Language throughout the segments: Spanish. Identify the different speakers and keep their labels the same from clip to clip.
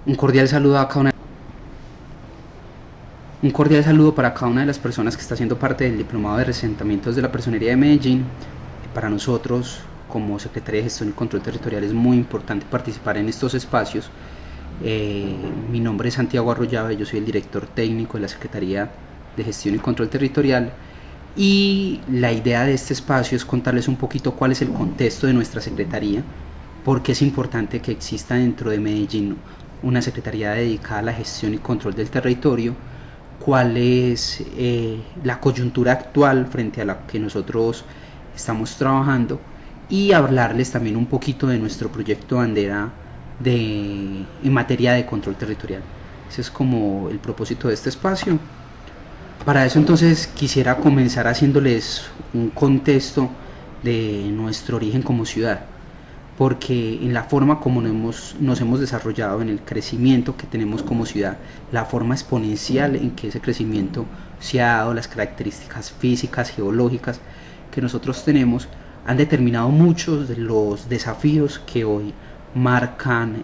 Speaker 1: Un cordial saludo a cada una, un cordial saludo para cada una de las personas que está haciendo parte del Diplomado de Asentamientos de la Personería de Medellín. Para nosotros, como Secretaría de Gestión y Control Territorial, es muy importante participar en estos espacios. Mi nombre es Santiago Arroyave, yo soy el director técnico de la Secretaría de Gestión y Control Territorial, y la idea de este espacio es contarles un poquito cuál es el contexto de nuestra Secretaría, porque es importante que exista dentro de Medellín una Secretaría dedicada a la gestión y control del territorio, cuál es la coyuntura actual frente a la que nosotros estamos trabajando, y hablarles también un poquito de nuestro proyecto bandera en materia de control territorial. Ese es como el propósito de este espacio. Para eso entonces quisiera comenzar haciéndoles un contexto de nuestro origen como ciudad, porque en la forma como nos hemos desarrollado, en el crecimiento que tenemos como ciudad, la forma exponencial en que ese crecimiento se ha dado, las características físicas, geológicas que nosotros tenemos, han determinado muchos de los desafíos que hoy marcan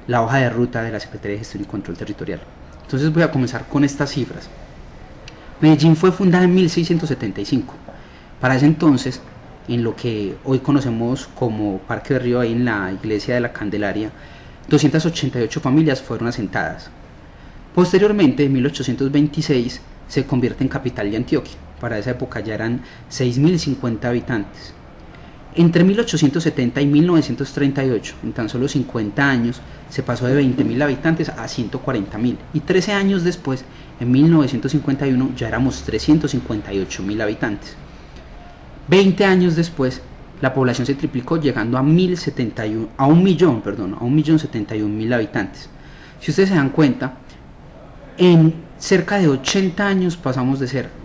Speaker 1: la hoja de ruta de la Secretaría de Gestión y Control Territorial. Entonces voy a comenzar con estas cifras. Medellín fue fundada en 1675. Para ese entonces, en lo que hoy conocemos como Parque de Río, ahí en la iglesia de la Candelaria, 288 familias fueron asentadas. Posteriormente, en 1826, se convierte en capital de Antioquia. Para esa época ya eran 6.050 habitantes. Entre 1870 y 1938, en tan solo 50 años, se pasó de 20.000 habitantes a 140.000, y 13 años después, en 1951, ya éramos 358.000 habitantes. 20 años después, la población se triplicó, llegando a 1.071.000 habitantes. Si ustedes se dan cuenta, en cerca de 80 años pasamos de ser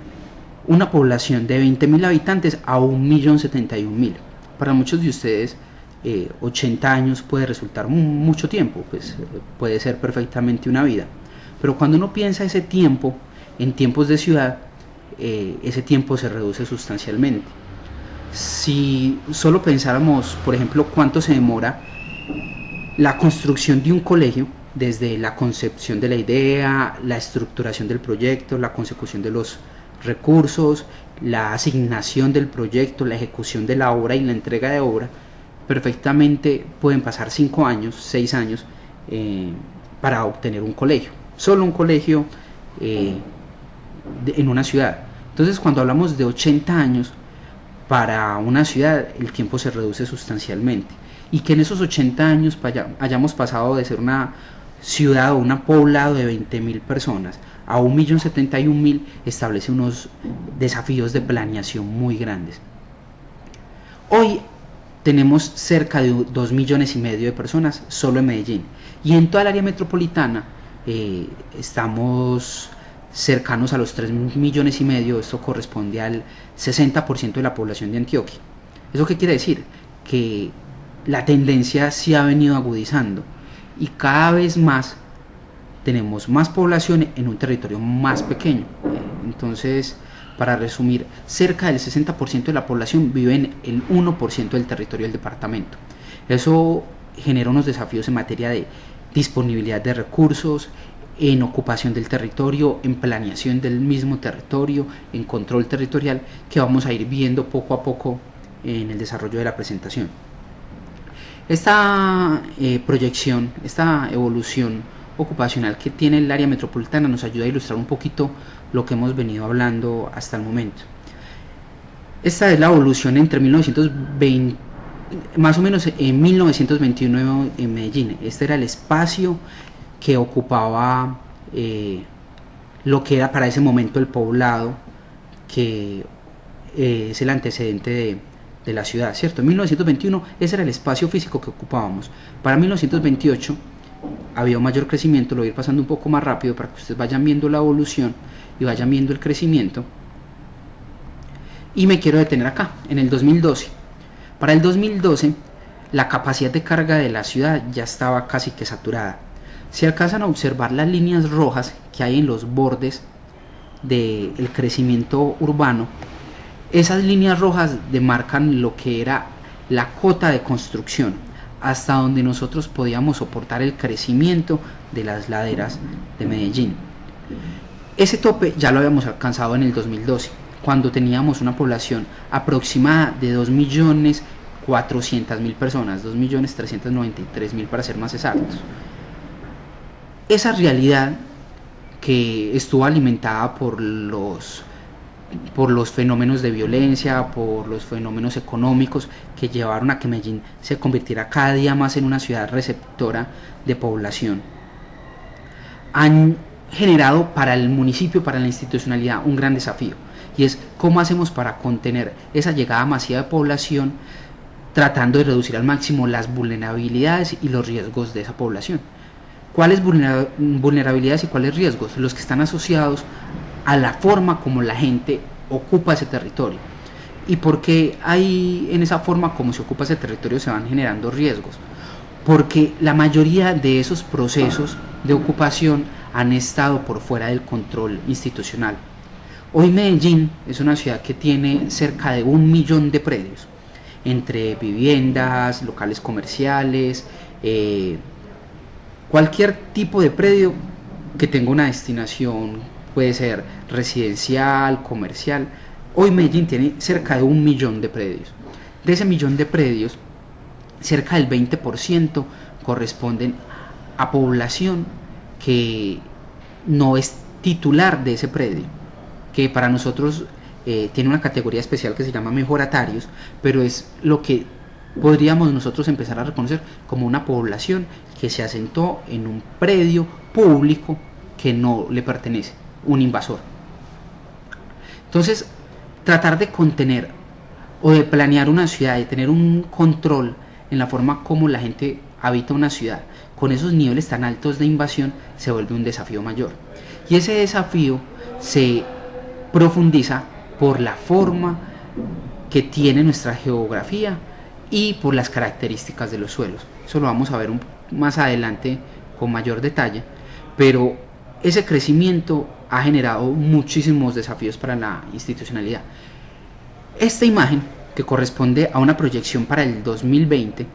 Speaker 1: una población de 20.000 habitantes a 1.071.000. Para muchos de ustedes, 80 años puede resultar mucho tiempo, pues puede ser perfectamente una vida. Pero cuando uno piensa ese tiempo en tiempos de ciudad, ese tiempo se reduce sustancialmente. Si solo pensáramos, por ejemplo, cuánto se demora la construcción de un colegio, desde la concepción de la idea, la estructuración del proyecto, la consecución de los recursos, la asignación del proyecto, la ejecución de la obra y la entrega de obra, perfectamente pueden pasar 5 años, 6 años para obtener un colegio, solo un colegio en una ciudad. Entonces, cuando hablamos de 80 años para una ciudad, el tiempo se reduce sustancialmente, y que en esos 80 años hayamos pasado de ser una ciudad o un poblado de 20.000 personas a 1.071.000 establece unos desafíos de planeación muy grandes. Hoy tenemos cerca de 2,5 millones de personas solo en Medellín, y en toda el área metropolitana estamos cercanos a los 3,5 millones. Esto corresponde al 60% de la población de Antioquia. ¿Eso qué quiere decir? Que la tendencia se ha venido agudizando, y cada vez más tenemos más población en un territorio más pequeño. Entonces, para resumir, cerca del 60% de la población vive en el 1% del territorio del departamento. Eso genera unos desafíos en materia de disponibilidad de recursos, en ocupación del territorio, en planeación del mismo territorio, en control territorial, que vamos a ir viendo poco a poco en el desarrollo de la presentación. Esta proyección, esta evolución ocupacional que tiene el área metropolitana nos ayuda a ilustrar un poquito lo que hemos venido hablando hasta el momento. Esta es la evolución entre 1920, más o menos en 1921 en Medellín. Este era el espacio que ocupaba lo que era para ese momento el poblado, que es el antecedente de la ciudad, ¿cierto? En 1921 ese era el espacio físico que ocupábamos. Para 1928 había un mayor crecimiento, lo voy a ir pasando un poco más rápido para que ustedes vayan viendo la evolución y vayan viendo el crecimiento. Y me quiero detener acá, en el 2012. Para el 2012, la capacidad de carga de la ciudad ya estaba casi que saturada. Si alcanzan a observar las líneas rojas que hay en los bordes del crecimiento urbano, esas líneas rojas demarcan lo que era la cota de construcción. hasta donde nosotros podíamos soportar el crecimiento de las laderas de Medellín. Ese tope ya lo habíamos alcanzado en el 2012, cuando teníamos una población aproximada de 2.400.000 personas, 2.393.000 para ser más exactos. Esa realidad, que estuvo alimentada por los fenómenos de violencia, por los fenómenos económicos que llevaron a que Medellín se convirtiera cada día más en una ciudad receptora de población, han generado para el municipio, para la institucionalidad, un gran desafío, y es cómo hacemos para contener esa llegada masiva de población, tratando de reducir al máximo las vulnerabilidades y los riesgos de esa población. ¿Cuáles vulnerabilidades y cuáles riesgos? Los que están asociados a la forma como la gente ocupa ese territorio. ¿Y por qué hay en esa forma como se ocupa ese territorio se van generando riesgos? Porque la mayoría de esos procesos de ocupación han estado por fuera del control institucional. Hoy Medellín es una ciudad que tiene cerca de 1 millón de predios, entre viviendas, locales comerciales, cualquier tipo de predio que tenga una destinación, puede ser residencial, comercial. Hoy Medellín tiene cerca de 1 millón de predios. De ese millón de predios, cerca del 20% corresponden a población que no es titular de ese predio, que para nosotros tiene una categoría especial que se llama mejoratarios, pero es lo que podríamos nosotros empezar a reconocer como una población que se asentó en un predio público que no le pertenece, un invasor. Entonces, tratar de contener o de planear una ciudad, de tener un control en la forma como la gente habita una ciudad, con esos niveles tan altos de invasión, se vuelve un desafío mayor. Y ese desafío se profundiza por la forma que tiene nuestra geografía y por las características de los suelos. Eso lo vamos a ver más adelante con mayor detalle, pero ese crecimiento ha generado muchísimos desafíos para la institucionalidad. Esta imagen, que corresponde a una proyección para el 2020,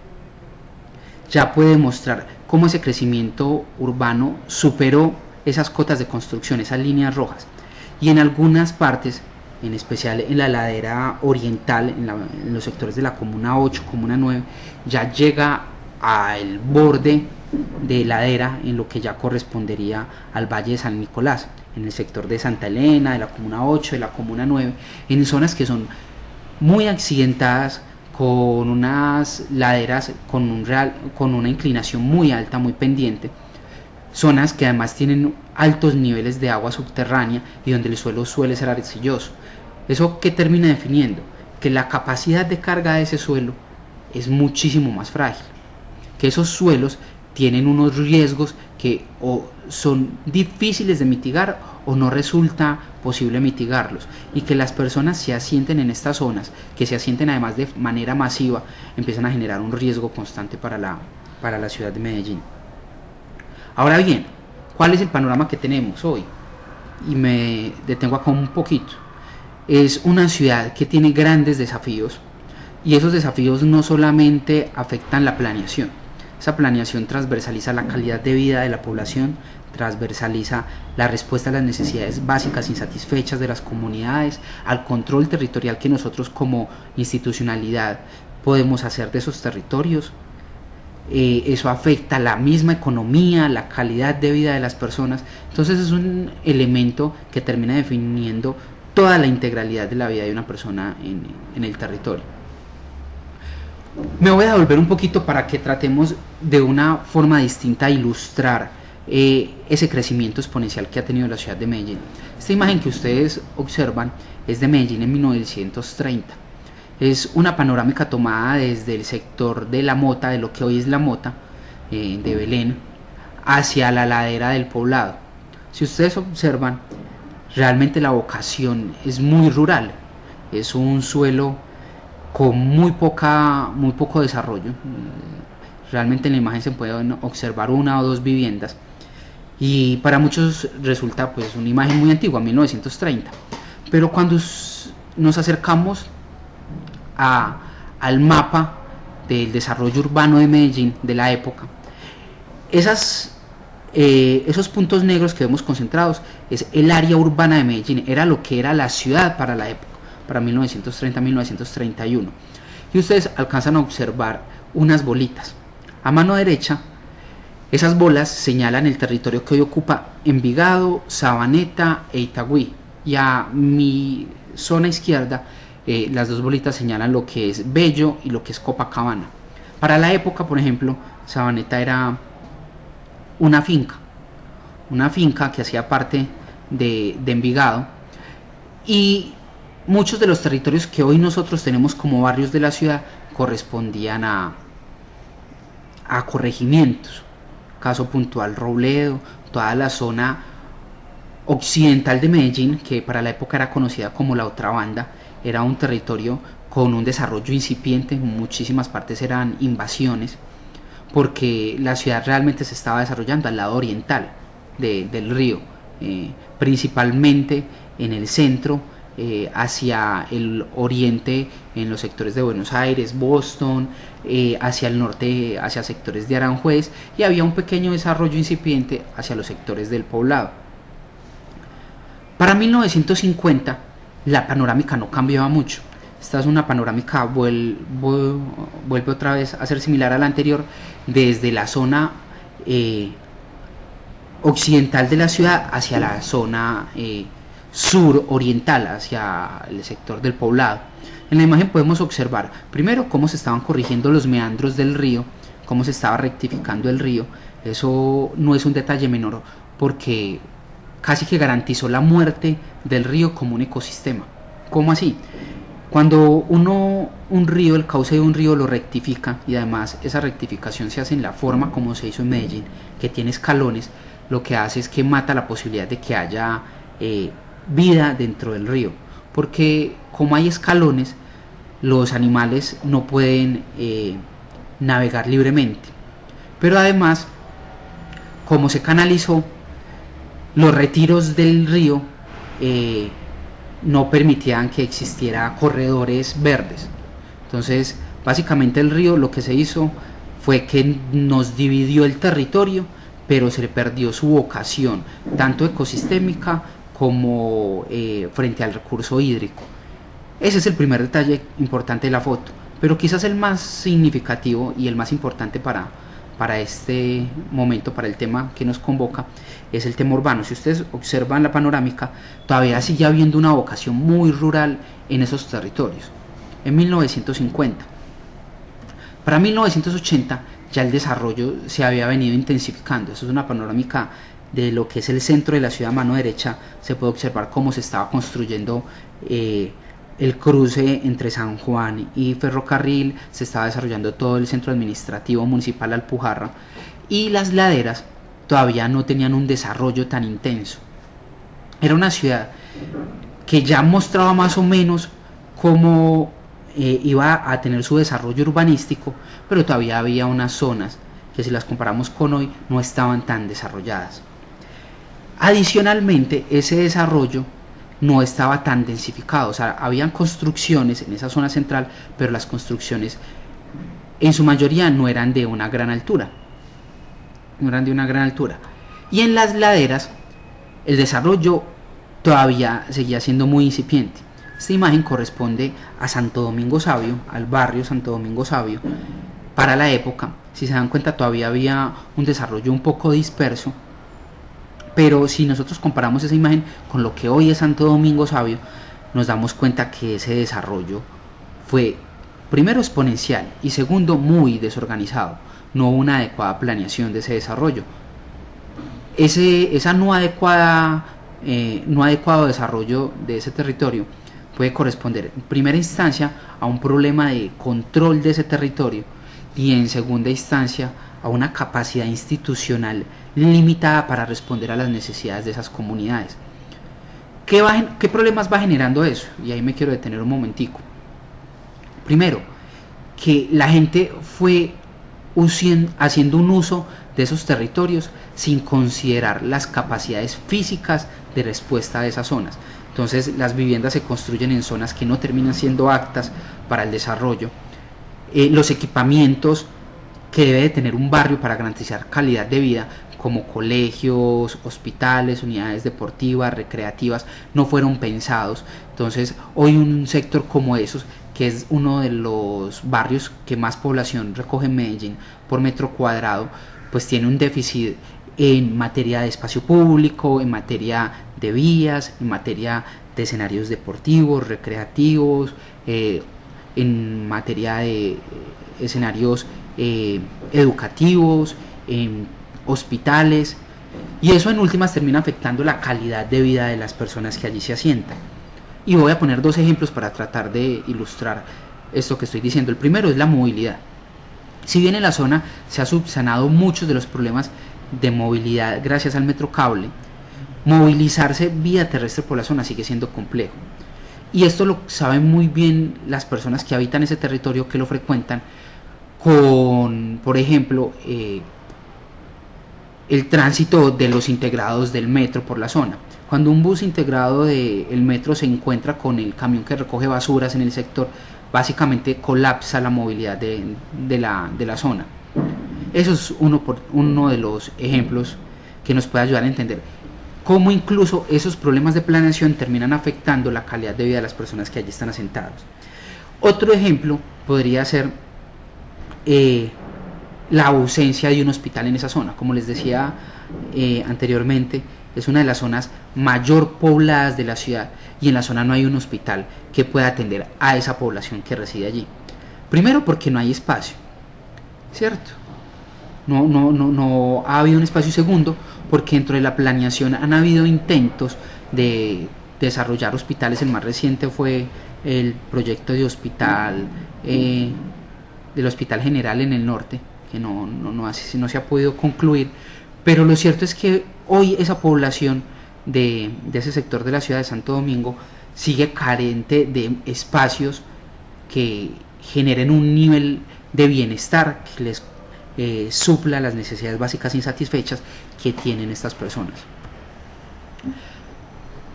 Speaker 1: ya puede mostrar cómo ese crecimiento urbano superó esas cotas de construcción, esas líneas rojas, y en algunas partes, en especial en la ladera oriental, en los sectores de la Comuna 8, Comuna 9, ya llega al borde de ladera en lo que ya correspondería al Valle de San Nicolás, en el sector de Santa Elena, de la Comuna 8, de la Comuna 9, en zonas que son muy accidentadas, con unas laderas con una inclinación muy alta, muy pendiente, zonas que además tienen altos niveles de agua subterránea y donde el suelo suele ser arcilloso. ¿Eso qué termina definiendo? Que la capacidad de carga de ese suelo es muchísimo más frágil, que esos suelos tienen unos riesgos que o son difíciles de mitigar o no resulta posible mitigarlos, y que las personas se asienten en estas zonas, que se asienten además de manera masiva, empiezan a generar un riesgo constante para la ciudad de Medellín. Ahora bien, ¿cuál es el panorama que tenemos hoy? Y me detengo acá un poquito. Es una ciudad que tiene grandes desafíos, y esos desafíos no solamente afectan la planeación. Esa planeación transversaliza la calidad de vida de la población, transversaliza la respuesta a las necesidades básicas insatisfechas de las comunidades, al control territorial que nosotros como institucionalidad podemos hacer de esos territorios. Eso afecta la misma economía, la calidad de vida de las personas. Entonces es un elemento que termina definiendo toda la integralidad de la vida de una persona en el territorio. Me voy a devolver un poquito para que tratemos de una forma distinta a ilustrar ese crecimiento exponencial que ha tenido la ciudad de Medellín. Esta imagen que ustedes observan es de Medellín en 1930. Es una panorámica tomada desde el sector de La Mota, de lo que hoy es La Mota, de Belén, hacia la ladera del Poblado. Si ustedes observan, realmente la vocación es muy rural, es un suelo con muy poco desarrollo. Realmente en la imagen se pueden observar 1 o 2 viviendas, y para muchos resulta pues una imagen muy antigua, 1930, pero cuando nos acercamos al mapa del desarrollo urbano de Medellín de la época, esos puntos negros que vemos concentrados es el área urbana de Medellín, era lo que era la ciudad para la época, para 1930-1931. Y ustedes alcanzan a observar unas bolitas. A mano derecha, esas bolas señalan el territorio que hoy ocupa Envigado, Sabaneta e Itagüí. Y a mi zona izquierda, las dos bolitas señalan lo que es Bello y lo que es Copacabana. Para la época, por ejemplo, Sabaneta era una finca que hacía parte de Envigado, y muchos de los territorios que hoy nosotros tenemos como barrios de la ciudad correspondían a corregimientos. Caso puntual Robledo, toda la zona occidental de Medellín, que para la época era conocida como la otra banda, era un territorio con un desarrollo incipiente, en muchísimas partes eran invasiones, porque la ciudad realmente se estaba desarrollando al lado oriental del río, principalmente en el centro, hacia el oriente en los sectores de Buenos Aires, Boston, hacia el norte, hacia sectores de Aranjuez, y había un pequeño desarrollo incipiente hacia los sectores del Poblado. Para 1950 la panorámica no cambiaba mucho. Esta es una panorámica, vuelve otra vez a ser similar a la anterior, desde la zona occidental de la ciudad hacia la zona suroriental, hacia el sector del Poblado. En la imagen podemos observar primero cómo se estaban corrigiendo los meandros del río, cómo se estaba rectificando el río. Eso no es un detalle menor, porque casi que garantizó la muerte del río como un ecosistema. ¿Cómo así? Cuando un río, el cauce de un río lo rectifica, y además esa rectificación se hace en la forma como se hizo en Medellín, que tiene escalones, lo que hace es que mata la posibilidad de que haya vida dentro del río, porque como hay escalones, los animales no pueden navegar libremente. Pero además, como se canalizó, los retiros del río no permitían que existiera corredores verdes. Entonces, básicamente el río lo que se hizo fue que nos dividió el territorio, pero se le perdió su vocación, tanto ecosistémica como frente al recurso hídrico. Ese es el primer detalle importante de la foto, pero quizás el más significativo y el más importante para este momento, para el tema que nos convoca, es el tema urbano. Si ustedes observan la panorámica, todavía sigue habiendo una vocación muy rural en esos territorios. En 1950, para 1980 ya el desarrollo se había venido intensificando. Eso es una panorámica de lo que es el centro de la ciudad. A mano derecha se puede observar cómo se estaba construyendo el cruce entre San Juan y Ferrocarril, se estaba desarrollando todo el centro administrativo municipal Alpujarra, y las laderas todavía no tenían un desarrollo tan intenso. Era una ciudad que ya mostraba más o menos cómo iba a tener su desarrollo urbanístico, pero todavía había unas zonas que, si las comparamos con hoy, no estaban tan desarrolladas. Adicionalmente, ese desarrollo no estaba tan densificado, o sea, habían construcciones en esa zona central, pero las construcciones en su mayoría no eran de una gran altura. Y en las laderas el desarrollo todavía seguía siendo muy incipiente. Esta imagen corresponde a Santo Domingo Sabio, al barrio Santo Domingo Sabio. Para la época, si se dan cuenta, todavía había un desarrollo un poco disperso, pero si nosotros comparamos esa imagen con lo que hoy es Santo Domingo Sabio, nos damos cuenta que ese desarrollo fue, primero, exponencial, y segundo, muy desorganizado. No hubo una adecuada planeación de ese desarrollo. Esa no adecuado desarrollo de ese territorio puede corresponder en primera instancia a un problema de control de ese territorio, y en segunda instancia a una capacidad institucional limitada para responder a las necesidades de esas comunidades. ¿Qué problemas va generando eso? Y ahí me quiero detener un momentico. Primero, que la gente fue haciendo un uso de esos territorios sin considerar las capacidades físicas de respuesta de esas zonas. Entonces, las viviendas se construyen en zonas que no terminan siendo aptas para el desarrollo. los equipamientos que debe de tener un barrio para garantizar calidad de vida, como colegios, hospitales, unidades deportivas, recreativas, no fueron pensados. Entonces, hoy un sector como esos, que es uno de los barrios que más población recoge en Medellín por metro cuadrado, pues tiene un déficit en materia de espacio público, en materia de vías, en materia de escenarios deportivos, recreativos, en materia de escenarios educativos, en hospitales, y eso en últimas termina afectando la calidad de vida de las personas que allí se asientan. Y voy a poner dos ejemplos para tratar de ilustrar esto que estoy diciendo. El primero es la movilidad. Si bien en la zona se ha subsanado muchos de los problemas de movilidad gracias al metro cable, movilizarse vía terrestre por la zona sigue siendo complejo. Y esto lo saben muy bien las personas que habitan ese territorio, que lo frecuentan, con, por ejemplo, el tránsito de los integrados del metro por la zona. Cuando un bus integrado del metro se encuentra con el camión que recoge basuras en el sector, básicamente colapsa la movilidad de la zona. Eso es uno de los ejemplos que nos puede ayudar a entender cómo incluso esos problemas de planeación terminan afectando la calidad de vida de las personas que allí están asentadas. Otro ejemplo podría ser la ausencia de un hospital en esa zona. Como les decía anteriormente, es una de las zonas mayor pobladas de la ciudad, y en la zona no hay un hospital que pueda atender a esa población que reside allí. Primero, porque no hay espacio, ¿cierto? No ha habido un espacio. Segundo, porque dentro de la planeación han habido intentos de desarrollar hospitales. El más reciente fue el proyecto de hospital del Hospital General en el norte, que no se ha podido concluir. Pero lo cierto es que hoy esa población de ese sector de la ciudad de Santo Domingo sigue carente de espacios que generen un nivel de bienestar que les supla las necesidades básicas insatisfechas que tienen estas personas.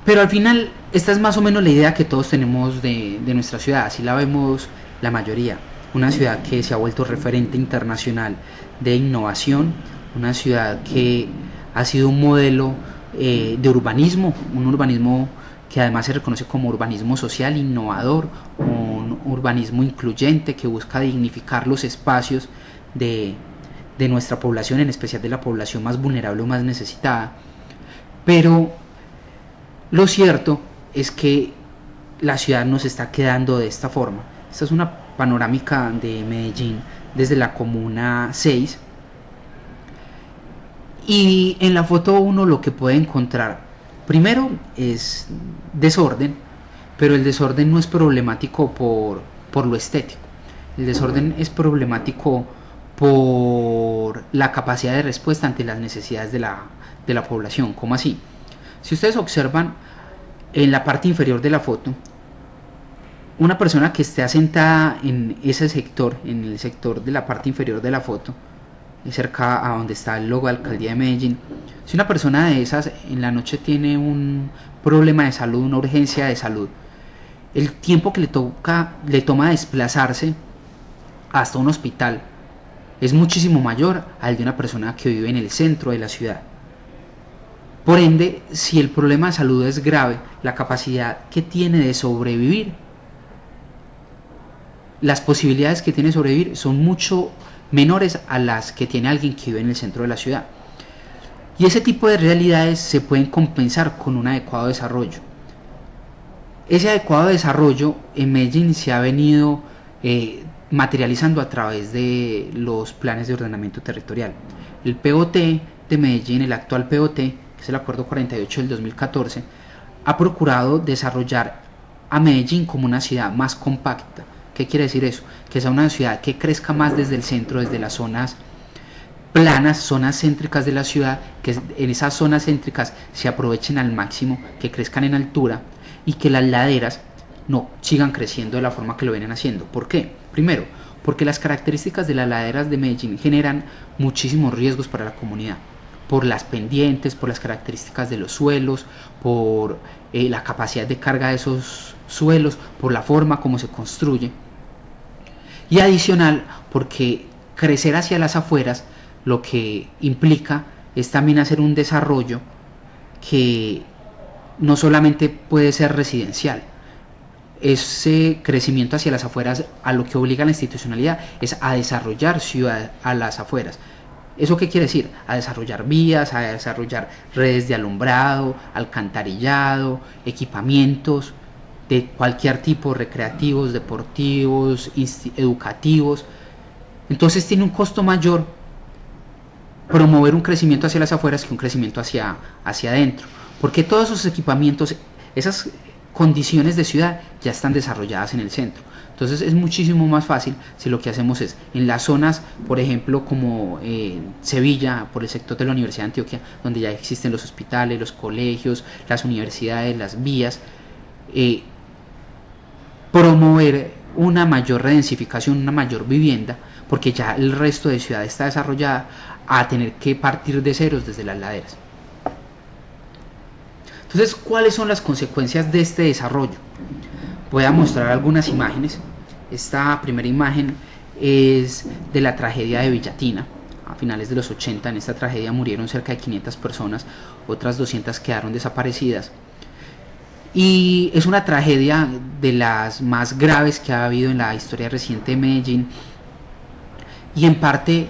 Speaker 1: Pero al final, esta es más o menos la idea que todos tenemos de nuestra ciudad. Así la vemos la mayoría. Una ciudad que se ha vuelto referente internacional de innovación, una ciudad que ha sido un modelo de urbanismo, un urbanismo que además se reconoce como urbanismo social, innovador, un urbanismo incluyente que busca dignificar los espacios de nuestra población, en especial de la población más vulnerable o más necesitada. Pero lo cierto es que la ciudad nos está quedando de esta forma. Esta es una panorámica de Medellín desde la comuna 6, y en la foto uno lo que puede encontrar primero es desorden, pero el desorden no es problemático por lo estético. El desorden es problemático por la capacidad de respuesta ante las necesidades de la población. ¿Cómo así? Si ustedes observan en la parte inferior de la foto, una persona que esté asentada en ese sector, en el sector de la parte inferior de la foto, cerca a donde está el logo de la Alcaldía de Medellín, si una persona de esas en la noche tiene un problema de salud, una urgencia de salud, el tiempo que le toma desplazarse hasta un hospital es muchísimo mayor al de una persona que vive en el centro de la ciudad. Por ende, si el problema de salud es grave, la capacidad que tiene de sobrevivir, las posibilidades que tiene de sobrevivir son mucho menores a las que tiene alguien que vive en el centro de la ciudad. Y ese tipo de realidades se pueden compensar con un adecuado desarrollo. Ese adecuado desarrollo en Medellín se ha venido materializando a través de los planes de ordenamiento territorial. El POT de Medellín, el actual POT, que es el Acuerdo 48 del 2014, ha procurado desarrollar a Medellín como una ciudad más compacta. ¿Qué quiere decir eso? Que sea una ciudad que crezca más desde el centro, desde las zonas planas, zonas céntricas de la ciudad, que en esas zonas céntricas se aprovechen al máximo, que crezcan en altura, y que las laderas no sigan creciendo de la forma que lo vienen haciendo. ¿Por qué? Primero, porque las características de las laderas de Medellín generan muchísimos riesgos para la comunidad, por las pendientes, por las características de los suelos, por la capacidad de carga de esos suelos, por la forma como se construye. y adicional porque crecer hacia las afueras lo que implica es también hacer un desarrollo que no solamente puede ser residencial. Ese crecimiento hacia las afueras a lo que obliga la institucionalidad es a desarrollar ciudad a las afueras. ¿Eso qué quiere decir? A desarrollar vías, a desarrollar redes de alumbrado, alcantarillado, equipamientos de cualquier tipo, recreativos, deportivos, educativos. Entonces tiene un costo mayor promover un crecimiento hacia las afueras que un crecimiento hacia adentro, porque todos esos equipamientos, esas condiciones de ciudad ya están desarrolladas en el centro. Entonces es muchísimo más fácil si lo que hacemos es en las zonas, por ejemplo, como Sevilla, por el sector de la Universidad de Antioquia, donde ya existen los hospitales, los colegios, las universidades, las vías, promover una mayor redensificación, una mayor vivienda, porque ya el resto de ciudad está desarrollada, a tener que partir de ceros desde las laderas. Entonces, ¿cuáles son las consecuencias de este desarrollo? Voy a mostrar algunas imágenes. Esta primera imagen es de la tragedia de Villatina. A finales de los 80, en esta tragedia murieron cerca de 500 personas, otras 200 quedaron desaparecidas. Y es una tragedia de las más graves que ha habido en la historia reciente de Medellín. Y en parte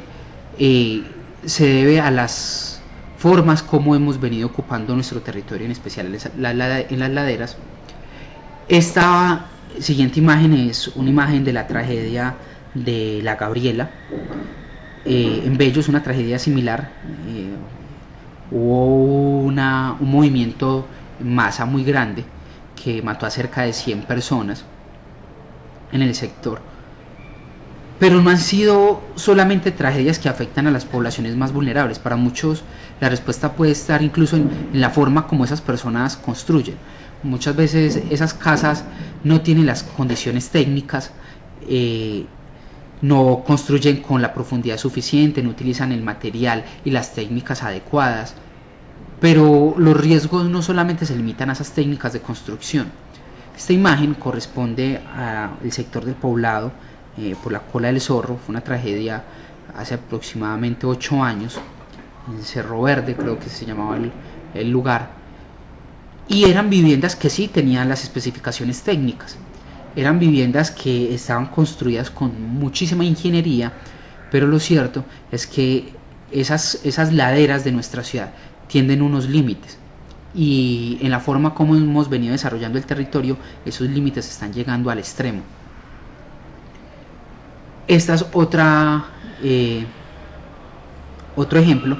Speaker 1: se debe a las formas como hemos venido ocupando nuestro territorio, en especial en las laderas. Esta siguiente imagen es una imagen de la tragedia de la Gabriela. En Bello es una tragedia similar. Hubo un movimiento en masa muy grande que mató a cerca de 100 personas en el sector. Pero no han sido solamente tragedias que afectan a las poblaciones más vulnerables. Para muchos la respuesta puede estar incluso en la forma como esas personas construyen. Muchas veces esas casas no tienen las condiciones técnicas, no construyen con la profundidad suficiente, no utilizan el material y las técnicas adecuadas. Pero los riesgos no solamente se limitan a esas técnicas de construcción. Esta imagen corresponde al sector del Poblado, por la Cola del Zorro. Fue una tragedia hace aproximadamente 8 años, en Cerro Verde creo que se llamaba el lugar, y eran viviendas que sí tenían las especificaciones técnicas, eran viviendas que estaban construidas con muchísima ingeniería, pero lo cierto es que esas laderas de nuestra ciudad tienen unos límites, y en la forma como hemos venido desarrollando el territorio, esos límites están llegando al extremo. Esta es otro ejemplo,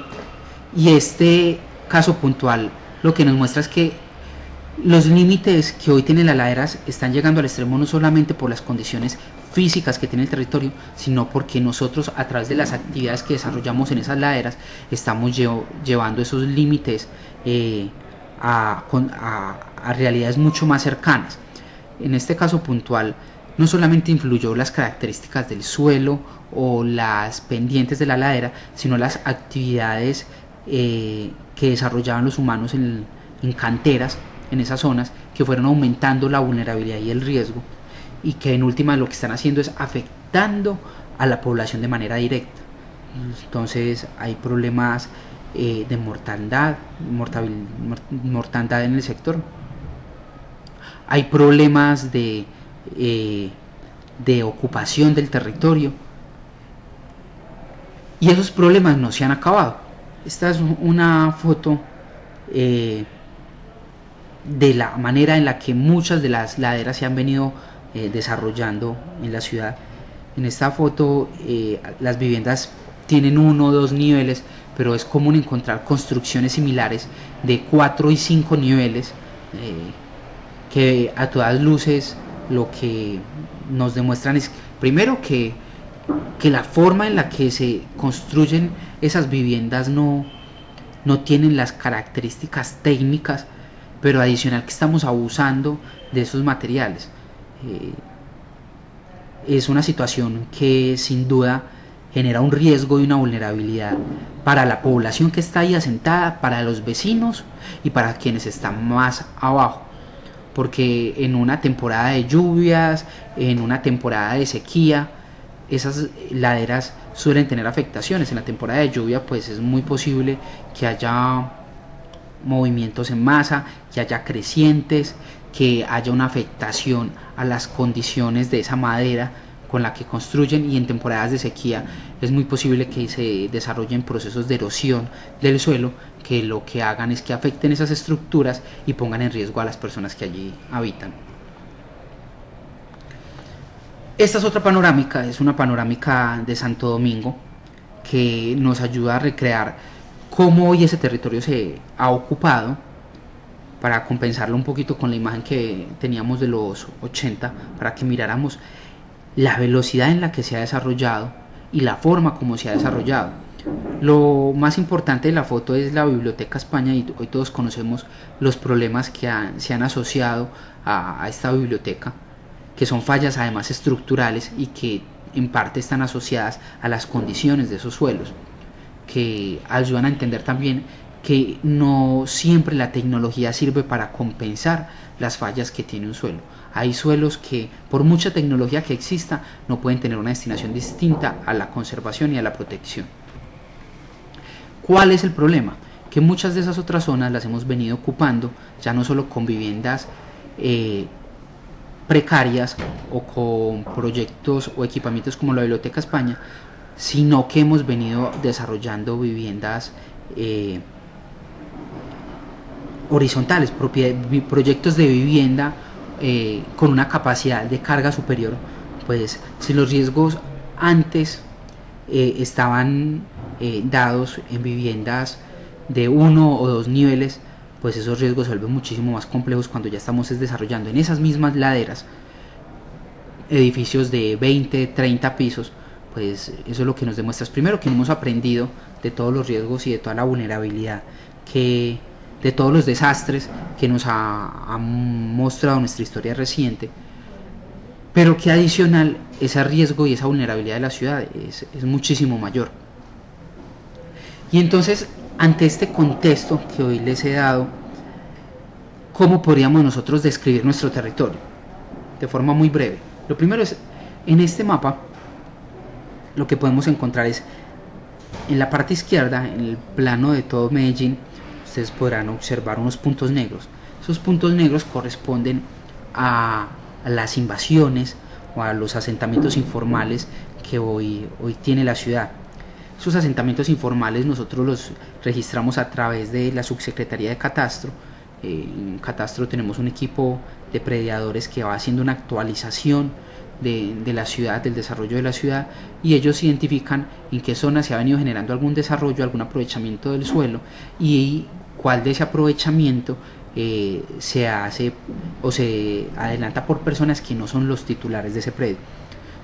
Speaker 1: y este caso puntual lo que nos muestra es que los límites que hoy tienen las laderas están llegando al extremo, no solamente por las condiciones físicas que tiene el territorio, sino porque nosotros, a través de las actividades que desarrollamos en esas laderas, estamos llevando esos límites a realidades mucho más cercanas. En este caso puntual, no solamente influyó las características del suelo o las pendientes de la ladera, sino las actividades que desarrollaban los humanos en canteras, en esas zonas, que fueron aumentando la vulnerabilidad y el riesgo, y que en última lo que están haciendo es afectando a la población de manera directa. Entonces hay problemas de mortandad en el sector, hay problemas de ocupación del territorio, y esos problemas no se han acabado. Esta es una foto de la manera en la que muchas de las laderas se han venido desarrollando en la ciudad. En esta foto las viviendas tienen 1 o 2 niveles, pero es común encontrar construcciones similares de 4 y 5 niveles, que a todas luces lo que nos demuestran es, primero, que la forma en la que se construyen esas viviendas no tienen las características técnicas, pero adicional que estamos abusando de esos materiales. Es una situación que sin duda genera un riesgo y una vulnerabilidad para la población que está ahí asentada, para los vecinos y para quienes están más abajo, porque en una temporada de lluvias, en una temporada de sequía, esas laderas suelen tener afectaciones. En la temporada de lluvia pues es muy posible que haya movimientos en masa, que haya crecientes, que haya una afectación a las condiciones de esa madera con la que construyen, y en temporadas de sequía es muy posible que se desarrollen procesos de erosión del suelo que lo que hagan es que afecten esas estructuras y pongan en riesgo a las personas que allí habitan. Esta es otra panorámica, es una panorámica de Santo Domingo que nos ayuda a recrear cómo hoy ese territorio se ha ocupado, para compensarlo un poquito con la imagen que teníamos de los 80, para que miráramos la velocidad en la que se ha desarrollado y la forma como se ha desarrollado. Lo más importante de la foto es la Biblioteca España, y hoy todos conocemos los problemas que se han asociado a esta biblioteca, que son fallas además estructurales y que en parte están asociadas a las condiciones de esos suelos, que ayudan a entender también que no siempre la tecnología sirve para compensar las fallas que tiene un suelo. Hay suelos que, por mucha tecnología que exista, no pueden tener una destinación distinta a la conservación y a la protección. ¿Cuál es el problema? Que muchas de esas otras zonas las hemos venido ocupando, ya no solo con viviendas precarias o con proyectos o equipamientos como la Biblioteca España, sino que hemos venido desarrollando viviendas horizontales, proyectos de vivienda con una capacidad de carga superior. Pues si los riesgos antes estaban dados en viviendas de 1 o 2 niveles, pues esos riesgos se vuelven muchísimo más complejos cuando ya estamos desarrollando en esas mismas laderas edificios de 20, 30 pisos. Pues eso es lo que nos demuestra, es primero que no hemos aprendido de todos los riesgos y de toda la vulnerabilidad, de todos los desastres que nos ha mostrado nuestra historia reciente, pero que adicional ese riesgo y esa vulnerabilidad de la ciudad es muchísimo mayor. Y entonces, ante este contexto que hoy les he dado, ¿cómo podríamos nosotros describir nuestro territorio? De forma muy breve. Lo primero es, en este mapa, lo que podemos encontrar es, en la parte izquierda, en el plano de todo Medellín, ustedes podrán observar unos puntos negros. Esos puntos negros corresponden a las invasiones o a los asentamientos informales que hoy tiene la ciudad. Esos asentamientos informales nosotros los registramos a través de la Subsecretaría de Catastro. En Catastro tenemos un equipo de prediadores que va haciendo una actualización de la ciudad, del desarrollo de la ciudad, y ellos identifican en qué zonas se ha venido generando algún desarrollo, algún aprovechamiento del suelo, y cuál de ese aprovechamiento se hace o se adelanta por personas que no son los titulares de ese predio.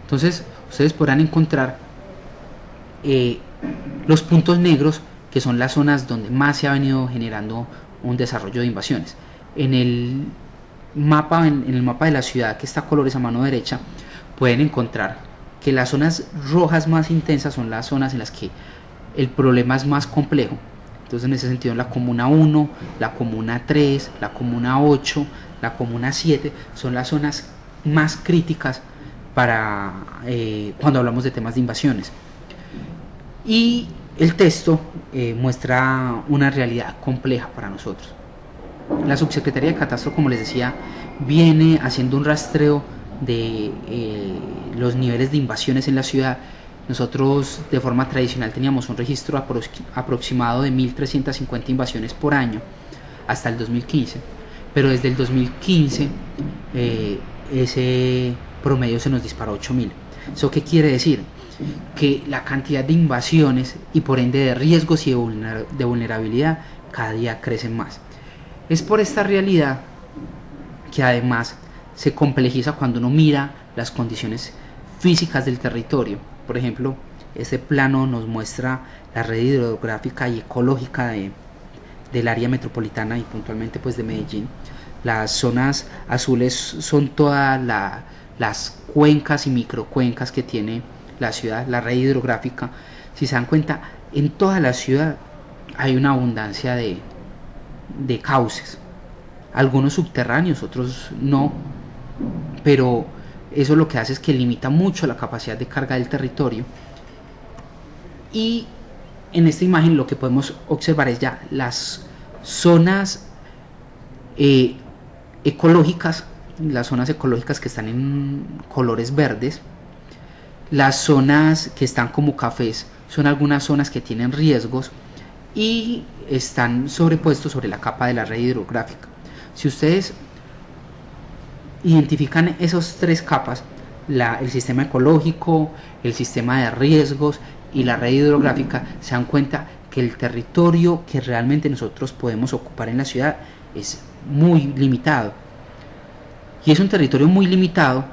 Speaker 1: Entonces ustedes podrán encontrar los puntos negros, que son las zonas donde más se ha venido generando un desarrollo de invasiones. En el mapa de la ciudad, que está a colores a mano derecha, pueden encontrar que las zonas rojas más intensas son las zonas en las que el problema es más complejo. Entonces, en ese sentido, la comuna 1, la comuna 3, la comuna 8, la comuna 7 son las zonas más críticas para cuando hablamos de temas de invasiones. Y el texto muestra una realidad compleja para nosotros. La Subsecretaría de Catastro, como les decía, viene haciendo un rastreo de los niveles de invasiones en la ciudad. Nosotros de forma tradicional teníamos un registro aproximado de 1.350 invasiones por año hasta el 2015, pero desde el 2015 ese promedio se nos disparó a 8.000. ¿Eso qué quiere decir? Que la cantidad de invasiones y por ende de riesgos y de vulnerabilidad cada día crecen más. Es por esta realidad que además se complejiza cuando uno mira las condiciones físicas del territorio. Por ejemplo, este plano nos muestra la red hidrográfica y ecológica del área metropolitana y puntualmente pues de Medellín. Las zonas azules son todas las cuencas y microcuencas que tiene la ciudad, la red hidrográfica. Si se dan cuenta, en toda la ciudad hay una abundancia de cauces, algunos subterráneos, otros no, pero Eso lo que hace es que limita mucho la capacidad de carga del territorio. Y en esta imagen lo que podemos observar es ya las zonas ecológicas, las zonas ecológicas que están en colores verdes. Las zonas que están como cafés son algunas zonas que tienen riesgos y están sobrepuestos sobre la capa de la red hidrográfica. Si ustedes identifican esas tres capas, el sistema ecológico, el sistema de riesgos y la red hidrográfica, se dan cuenta que el territorio que realmente nosotros podemos ocupar en la ciudad es muy limitado. Y es un territorio muy limitado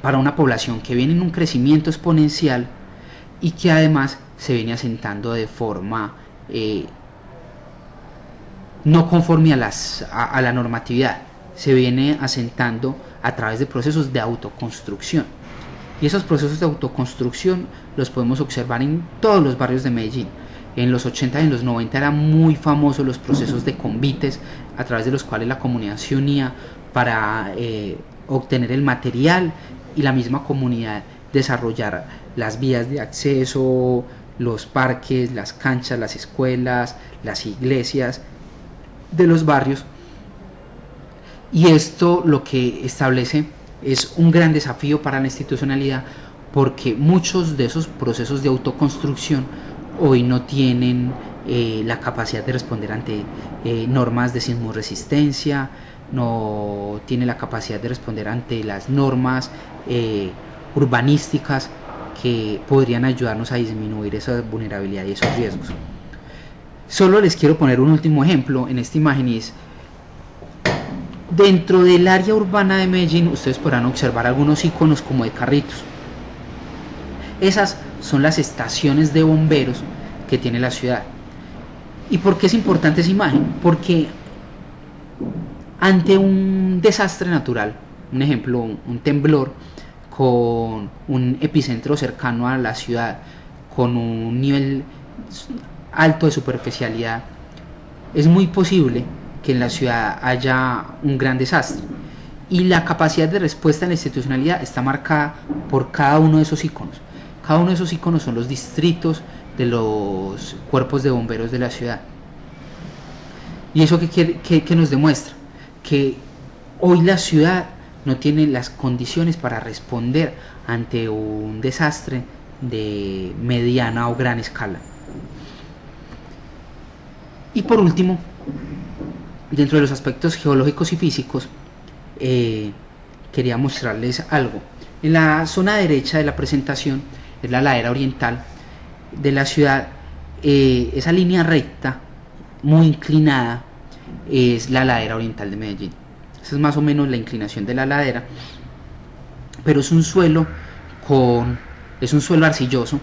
Speaker 1: para una población que viene en un crecimiento exponencial y que además se viene asentando de forma no conforme a la normatividad, se viene asentando a través de procesos de autoconstrucción. Y esos procesos de autoconstrucción los podemos observar en todos los barrios de Medellín. En los 80 y en los 90 eran muy famosos los procesos de convites, a través de los cuales la comunidad se unía para obtener el material y la misma comunidad desarrollar las vías de acceso, los parques, las canchas, las escuelas, las iglesias de los barrios. Y esto lo que establece es un gran desafío para la institucionalidad, porque muchos de esos procesos de autoconstrucción hoy no tienen la capacidad de responder ante normas de sismo resistencia, no tiene la capacidad de responder ante las normas urbanísticas que podrían ayudarnos a disminuir esa vulnerabilidad y esos riesgos. Solo les quiero poner un último ejemplo en esta imagen, y es dentro del área urbana de Medellín. Ustedes podrán observar algunos iconos como de carritos. Esas son las estaciones de bomberos que tiene la ciudad. ¿Y por qué es importante esa imagen? Porque ante un desastre natural, un ejemplo, un temblor, con un epicentro cercano a la ciudad, con un nivel alto de superficialidad, es muy posible que en la ciudad haya un gran desastre. Y la capacidad de respuesta en la institucionalidad está marcada por cada uno de esos iconos. Cada uno de esos iconos son los distritos de los cuerpos de bomberos de la ciudad. ¿Y eso qué nos demuestra? Que hoy la ciudad no tiene las condiciones para responder ante un desastre de mediana o gran escala. Y por último, dentro de los aspectos geológicos y físicos, quería mostrarles algo. En la zona derecha de la presentación es la ladera oriental de la ciudad. Esa línea recta, muy inclinada, es la ladera oriental de Medellín. Esa es más o menos la inclinación de la ladera, pero es un suelo arcilloso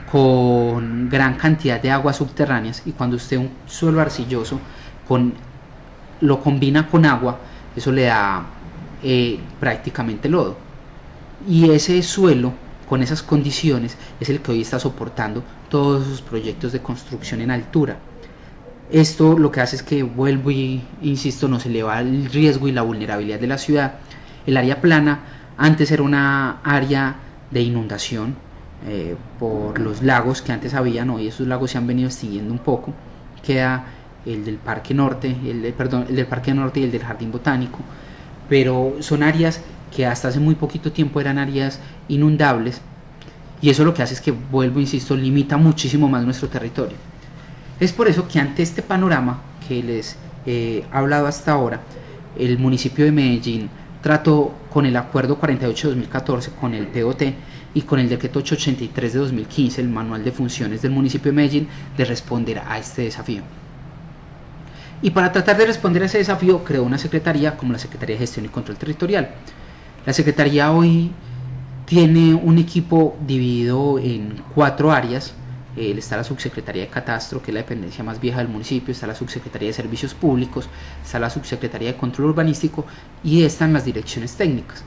Speaker 1: con gran cantidad de aguas subterráneas, y cuando usted un suelo arcilloso lo combina con agua, eso le da prácticamente lodo, y ese suelo con esas condiciones es el que hoy está soportando todos esos proyectos de construcción en altura. Esto lo que hace es que, vuelvo y insisto, nos eleva el riesgo y la vulnerabilidad de la ciudad. El área plana antes era una área de inundación por los lagos que antes habían. Hoy esos lagos se han venido extinguiendo un poco. Queda el del Parque Norte, el del Parque Norte y el del Jardín Botánico, pero son áreas que hasta hace muy poquito tiempo eran áreas inundables, y eso lo que hace es que, vuelvo, insisto, limita muchísimo más nuestro territorio. Es por eso que ante este panorama que les he hablado hasta ahora, el municipio de Medellín trató, con el acuerdo 48 de 2014, con el POT y con el decreto 883 de 2015, el manual de funciones del municipio de Medellín, de responder a este desafío. Y para tratar de responder a ese desafío, creó una secretaría como la Secretaría de Gestión y Control Territorial. La secretaría hoy tiene un equipo dividido en 4 áreas. Está la Subsecretaría de Catastro, que es la dependencia más vieja del municipio, está la Subsecretaría de Servicios Públicos, está la Subsecretaría de Control Urbanístico, y están las direcciones técnicas.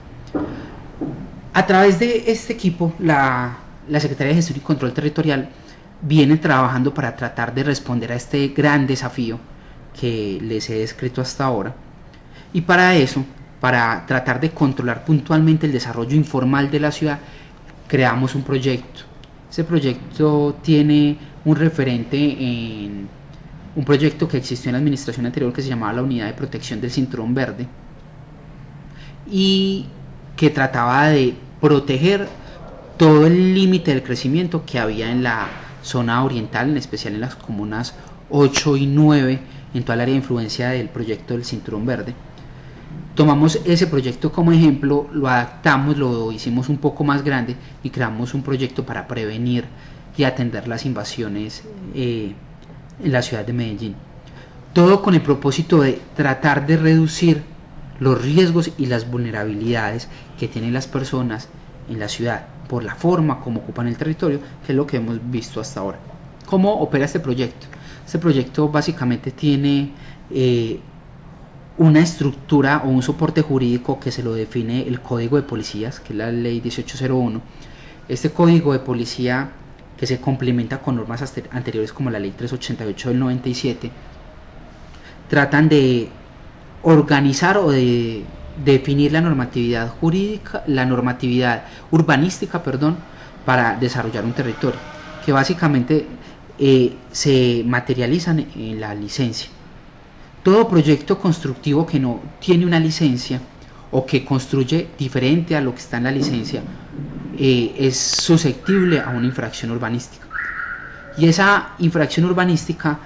Speaker 1: A través de este equipo, la Secretaría de Gestión y Control Territorial viene trabajando para tratar de responder a este gran desafío que les he descrito hasta ahora, y para eso para tratar de controlar puntualmente el desarrollo informal de la ciudad, creamos un proyecto. Ese proyecto tiene un referente en un proyecto que existió en la administración anterior que se llamaba la Unidad de Protección del Cinturón Verde y que trataba de proteger todo el límite del crecimiento que había en la zona oriental, en especial en las comunas 8 y 9, en toda el área de influencia del proyecto del Cinturón Verde. Tomamos ese proyecto como ejemplo, lo adaptamos, lo hicimos un poco más grande y creamos un proyecto para prevenir y atender las invasiones en la ciudad de Medellín. Todo con el propósito de tratar de reducir los riesgos y las vulnerabilidades que tienen las personas en la ciudad por la forma como ocupan el territorio, que es lo que hemos visto hasta ahora. ¿Cómo opera este proyecto? Este proyecto básicamente tiene una estructura o un soporte jurídico que se lo define el Código de Policías, que es la Ley 1801. Este Código de Policía, que se complementa con normas anteriores como la Ley 388 del 97, tratan de organizar o de definir la normatividad jurídica, la normatividad urbanística, para desarrollar un territorio, que básicamente se materializan en la licencia. Todo proyecto constructivo que no tiene una licencia o que construye diferente a lo que está en la licencia es susceptible a una infracción urbanística. Y esa infracción urbanística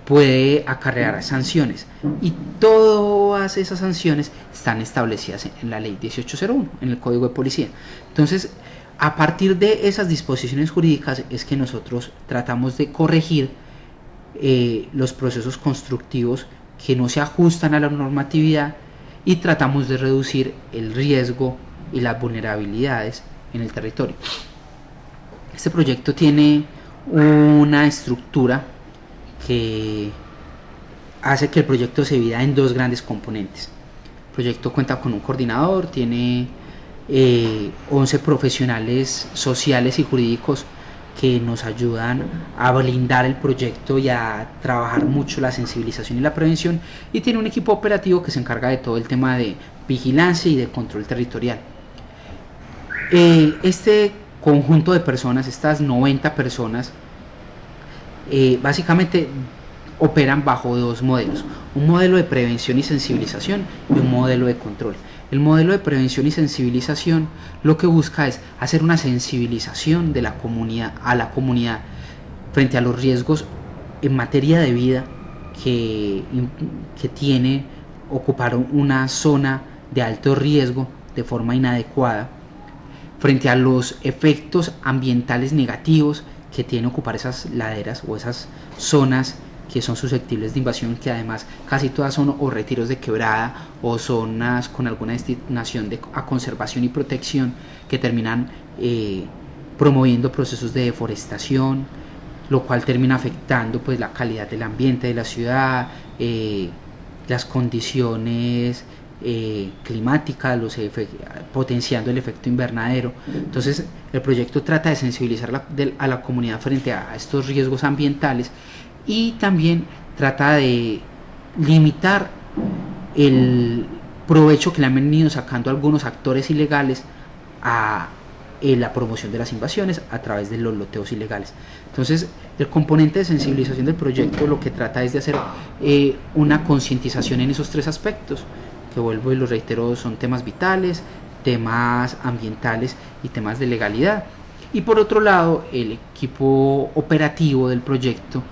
Speaker 1: puede acarrear sanciones. Y todas esas sanciones están establecidas en la Ley 1801, en el Código de Policía. Entonces, a partir de esas disposiciones jurídicas es que nosotros tratamos de corregir los procesos constructivos que no se ajustan a la normatividad y tratamos de reducir el riesgo y las vulnerabilidades en el territorio. Este proyecto tiene una estructura que hace que el proyecto se divida en dos grandes componentes. El proyecto cuenta con un coordinador, tiene 11 profesionales sociales y jurídicos que nos ayudan a blindar el proyecto y a trabajar mucho la sensibilización y la prevención, y tiene un equipo operativo que se encarga de todo el tema de vigilancia y de control territorial. Este conjunto de personas, estas 90 personas, básicamente operan bajo dos modelos: un modelo de prevención y sensibilización y un modelo de control. El modelo de prevención y sensibilización lo que busca es hacer una sensibilización de la comunidad a la comunidad frente a los riesgos en materia de vida que tiene ocupar una zona de alto riesgo de forma inadecuada, frente a los efectos ambientales negativos que tiene ocupar esas laderas o esas zonas que son susceptibles de invasión, que además casi todas son o retiros de quebrada o zonas con alguna destinación a conservación y protección que terminan promoviendo procesos de deforestación, lo cual termina afectando pues la calidad del ambiente de la ciudad, las condiciones climáticas, potenciando el efecto invernadero. Entonces el proyecto trata de sensibilizar a la comunidad frente a estos riesgos ambientales, y también trata de limitar el provecho que le han venido sacando algunos actores ilegales a la promoción de las invasiones a través de los loteos ilegales. Entonces el componente de sensibilización del proyecto lo que trata es de hacer una concientización en esos tres aspectos, que vuelvo y lo reitero, son temas vitales, temas ambientales y temas de legalidad. Y por otro lado, el equipo operativo del proyecto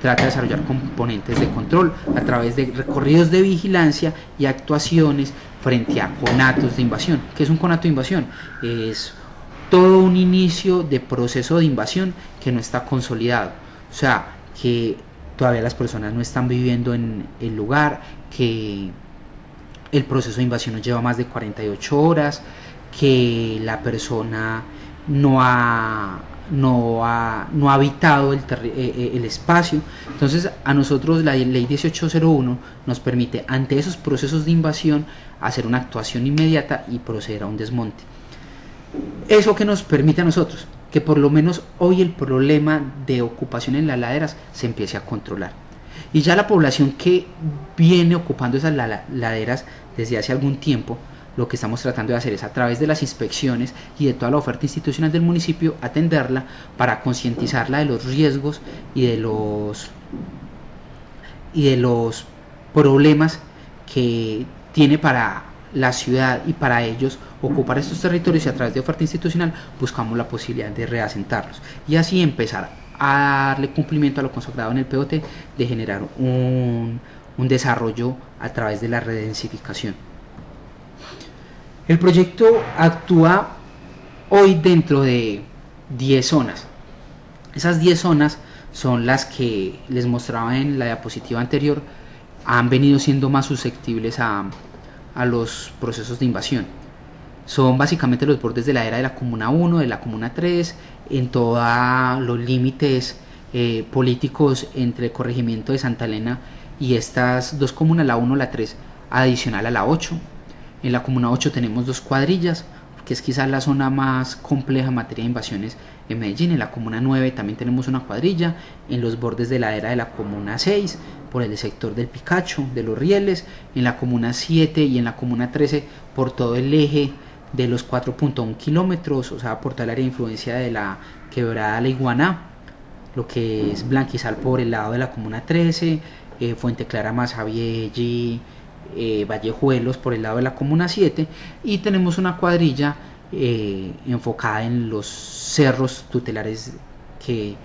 Speaker 1: trata de desarrollar componentes de control a través de recorridos de vigilancia y actuaciones frente a conatos de invasión. ¿Qué es un conato de invasión? Es todo un inicio de proceso de invasión que no está consolidado, o sea, que todavía las personas no están viviendo en el lugar, que el proceso de invasión nos lleva más de 48 horas, que la persona no ha habitado el espacio. Entonces a nosotros la ley 1801 nos permite, ante esos procesos de invasión, hacer una actuación inmediata y proceder a un desmonte. Eso que nos permite a nosotros que por lo menos hoy el problema de ocupación en las laderas se empiece a controlar. Y ya la población que viene ocupando esas laderas desde hace algún tiempo, lo que estamos tratando de hacer es, a través de las inspecciones y de toda la oferta institucional del municipio, atenderla para concientizarla de los riesgos y de los problemas que tiene para la ciudad y para ellos ocupar estos territorios, y a través de oferta institucional buscamos la posibilidad de reasentarlos y así empezar a darle cumplimiento a lo consagrado en el POT, de generar un desarrollo a través de la redensificación. El proyecto actúa hoy dentro de 10 zonas. Esas 10 zonas son las que les mostraba en la diapositiva anterior, han venido siendo más susceptibles a los procesos de invasión. Son básicamente los bordes de la era de la Comuna 1, de la Comuna 3, en todos los límites políticos entre el corregimiento de Santa Elena y estas dos comunas, la 1 y la 3, adicional a la 8. En la Comuna 8 tenemos 2 cuadrillas, que es quizás la zona más compleja en materia de invasiones en Medellín. En la Comuna 9 también tenemos una cuadrilla, en los bordes de la era de la Comuna 6, por el sector del Picacho, de los Rieles, en la Comuna 7 y en la Comuna 13 por todo el eje de los 4.1 kilómetros, o sea, por toda el área de influencia de la quebrada La Iguaná, lo que es Blanquizal por el lado de la Comuna 13, Fuente Clara, Mazavielli, Vallejuelos por el lado de la Comuna 7, y tenemos una cuadrilla enfocada en los cerros tutelares que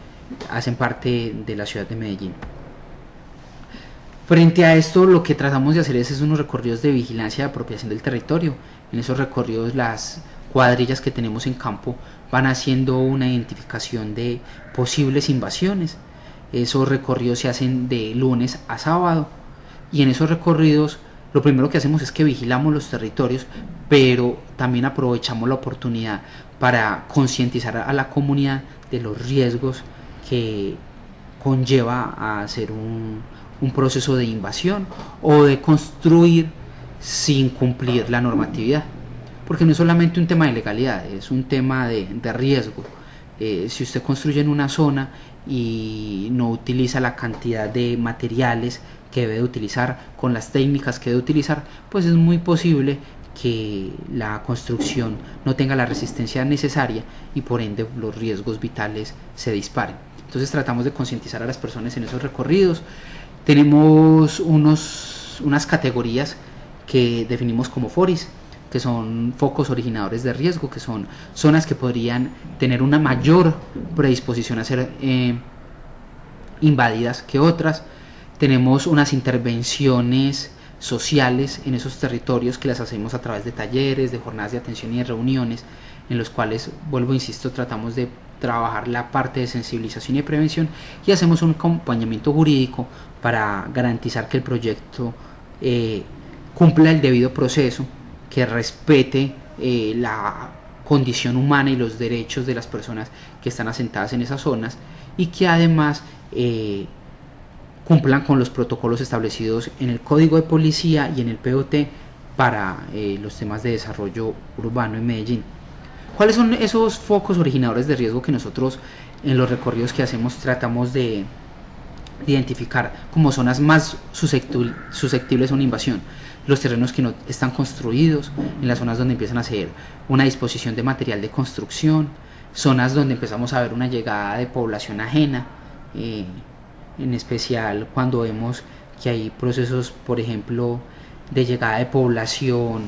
Speaker 1: hacen parte de la ciudad de Medellín. Frente a esto, lo que tratamos de hacer es unos recorridos de vigilancia de apropiación del territorio. En esos recorridos, las cuadrillas que tenemos en campo van haciendo una identificación de posibles invasiones. Esos recorridos se hacen de lunes a sábado, y en esos recorridos lo primero que hacemos es que vigilamos los territorios, pero también aprovechamos la oportunidad para concientizar a la comunidad de los riesgos que conlleva a hacer un proceso de invasión o de construir sin cumplir la normatividad, porque no es solamente un tema de legalidad, es un tema de riesgo. Si usted construye en una zona y no utiliza la cantidad de materiales que debe utilizar, con las técnicas que debe utilizar, pues es muy posible que la construcción no tenga la resistencia necesaria y por ende los riesgos vitales se disparen. Entonces tratamos de concientizar a las personas en esos recorridos. Tenemos unas categorías que definimos como FORIS, que son focos originadores de riesgo, que son zonas que podrían tener una mayor predisposición a ser invadidas que otras. Tenemos unas intervenciones sociales en esos territorios que las hacemos a través de talleres, de jornadas de atención y de reuniones, en los cuales, vuelvo, insisto, tratamos de trabajar la parte de sensibilización y de prevención, y hacemos un acompañamiento jurídico para garantizar que el proyecto cumpla el debido proceso, que respete la condición humana y los derechos de las personas que están asentadas en esas zonas, y que además cumplan con los protocolos establecidos en el Código de Policía y en el POT para los temas de desarrollo urbano en Medellín. ¿Cuáles son esos focos originadores de riesgo que nosotros en los recorridos que hacemos tratamos de identificar como zonas más susceptibles a una invasión? Los terrenos que no están construidos, en las zonas donde empiezan a hacer una disposición de material de construcción, zonas donde empezamos a ver una llegada de población ajena, en especial cuando vemos que hay procesos, por ejemplo, de llegada de población.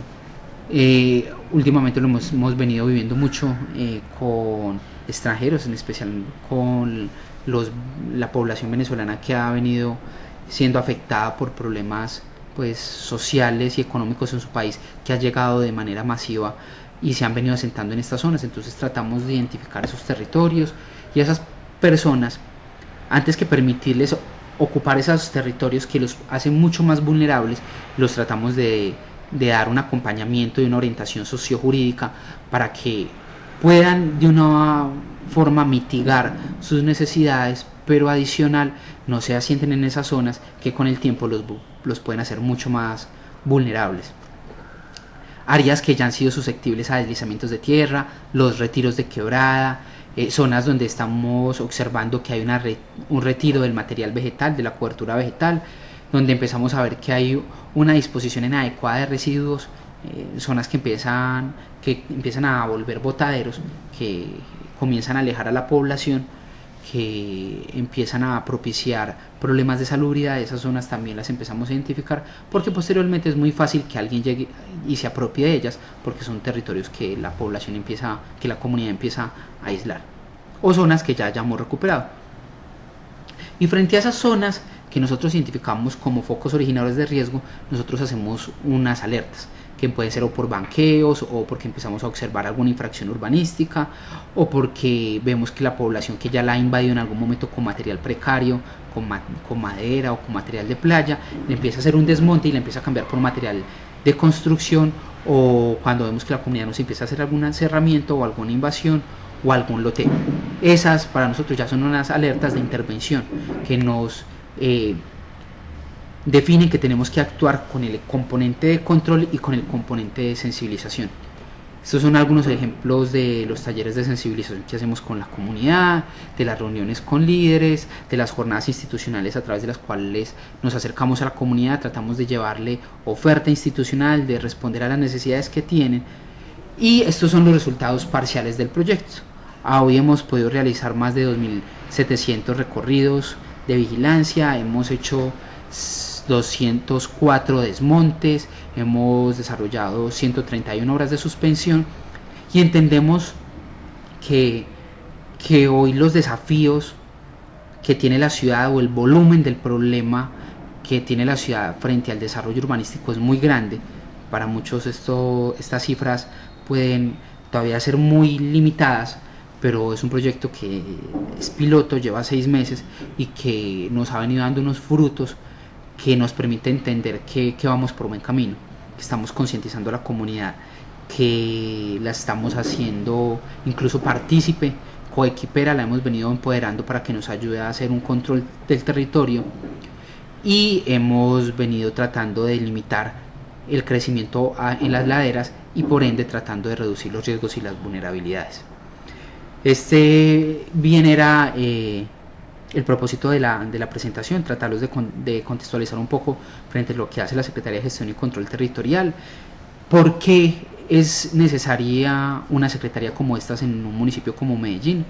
Speaker 1: Últimamente lo hemos venido viviendo mucho con extranjeros, en especial con la población venezolana que ha venido siendo afectada por problemas pues sociales y económicos en su país, que ha llegado de manera masiva y se han venido asentando en estas zonas. Entonces tratamos de identificar esos territorios y a esas personas, antes que permitirles ocupar esos territorios que los hacen mucho más vulnerables, los tratamos de dar un acompañamiento y una orientación sociojurídica para que puedan de una forma mitigar sus necesidades, pero adicional no se asienten en esas zonas que con el tiempo los pueden hacer mucho más vulnerables. Áreas que ya han sido susceptibles a deslizamientos de tierra, los retiros de quebrada, zonas donde estamos observando que hay un retiro del material vegetal, de la cobertura vegetal, donde empezamos a ver que hay una disposición inadecuada de residuos, zonas que empiezan a volver botaderos, que comienzan a alejar a la población, que empiezan a propiciar problemas de salubridad. Esas zonas también las empezamos a identificar, porque posteriormente es muy fácil que alguien llegue y se apropie de ellas, porque son territorios que la comunidad empieza a aislar, o zonas que ya hayamos recuperado. Y frente a esas zonas que nosotros identificamos como focos originadores de riesgo, nosotros hacemos unas alertas, que pueden ser o por banqueos, o porque empezamos a observar alguna infracción urbanística, o porque vemos que la población que ya la ha invadido en algún momento con material precario, con madera o con material de playa, le empieza a hacer un desmonte y le empieza a cambiar por material de construcción, o cuando vemos que la comunidad nos empieza a hacer algún encerramiento o alguna invasión o algún loteo. Esas para nosotros ya son unas alertas de intervención que nos definen que tenemos que actuar con el componente de control y con el componente de sensibilización. Estos son algunos ejemplos de los talleres de sensibilización que hacemos con la comunidad, de las reuniones con líderes, de las jornadas institucionales a través de las cuales nos acercamos a la comunidad, tratamos de llevarle oferta institucional, de responder a las necesidades que tienen, y estos son los resultados parciales del proyecto. Hoy hemos podido realizar más de 2.700 recorridos de vigilancia, hemos hecho 204 desmontes, hemos desarrollado 131 horas de suspensión, y entendemos que hoy los desafíos que tiene la ciudad, o el volumen del problema que tiene la ciudad frente al desarrollo urbanístico, es muy grande. Para muchos estas cifras pueden todavía ser muy limitadas, pero es un proyecto que es piloto, lleva 6 meses y que nos ha venido dando unos frutos que nos permite entender que vamos por buen camino, que estamos concientizando a la comunidad, que la estamos haciendo incluso partícipe, coequipera, la hemos venido empoderando para que nos ayude a hacer un control del territorio, y hemos venido tratando de limitar el crecimiento en las laderas y por ende tratando de reducir los riesgos y las vulnerabilidades. Este bien era el propósito de la presentación, tratarlos de contextualizar un poco frente a lo que hace la Secretaría de Gestión y Control Territorial, por qué es necesaria una secretaría como estas en un municipio como Medellín,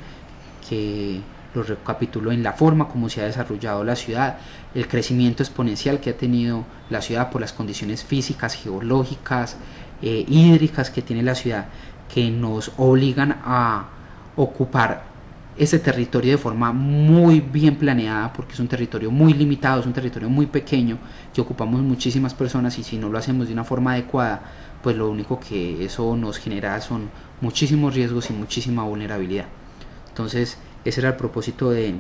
Speaker 1: que lo recapitulo en la forma como se ha desarrollado la ciudad, el crecimiento exponencial que ha tenido la ciudad por las condiciones físicas, geológicas, hídricas que tiene la ciudad, que nos obligan a ocupar ese territorio de forma muy bien planeada, porque es un territorio muy limitado, es un territorio muy pequeño, que ocupamos muchísimas personas, y si no lo hacemos de una forma adecuada, pues lo único que eso nos genera son muchísimos riesgos y muchísima vulnerabilidad. Entonces ese era el propósito de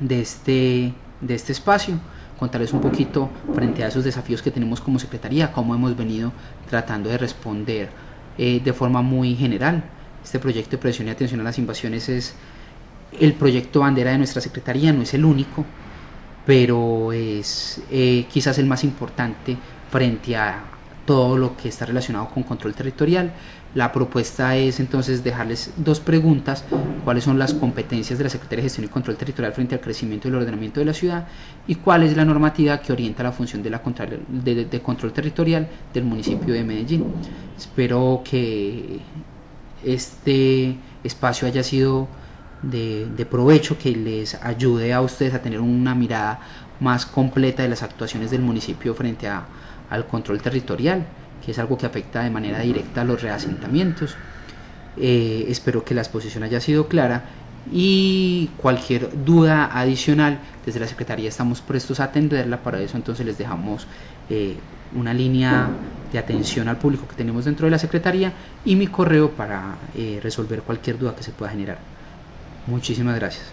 Speaker 1: este espacio, contarles un poquito frente a esos desafíos que tenemos como Secretaría, cómo hemos venido tratando de responder de forma muy general. Este proyecto de prevención y atención a las invasiones es el proyecto bandera de nuestra Secretaría, no es el único, pero es quizás el más importante frente a todo lo que está relacionado con control territorial. La propuesta es entonces dejarles 2 preguntas: cuáles son las competencias de la Secretaría de Gestión y Control Territorial frente al crecimiento y el ordenamiento de la ciudad, y cuál es la normativa que orienta la función de control territorial del municipio de Medellín. Espero que este espacio haya sido de provecho, que les ayude a ustedes a tener una mirada más completa de las actuaciones del municipio frente al control territorial, que es algo que afecta de manera directa a los reasentamientos. Espero que la exposición haya sido clara, y cualquier duda adicional desde la Secretaría estamos prestos a atenderla. Para eso entonces les dejamos una línea de atención al público que tenemos dentro de la Secretaría y mi correo para resolver cualquier duda que se pueda generar. Muchísimas gracias.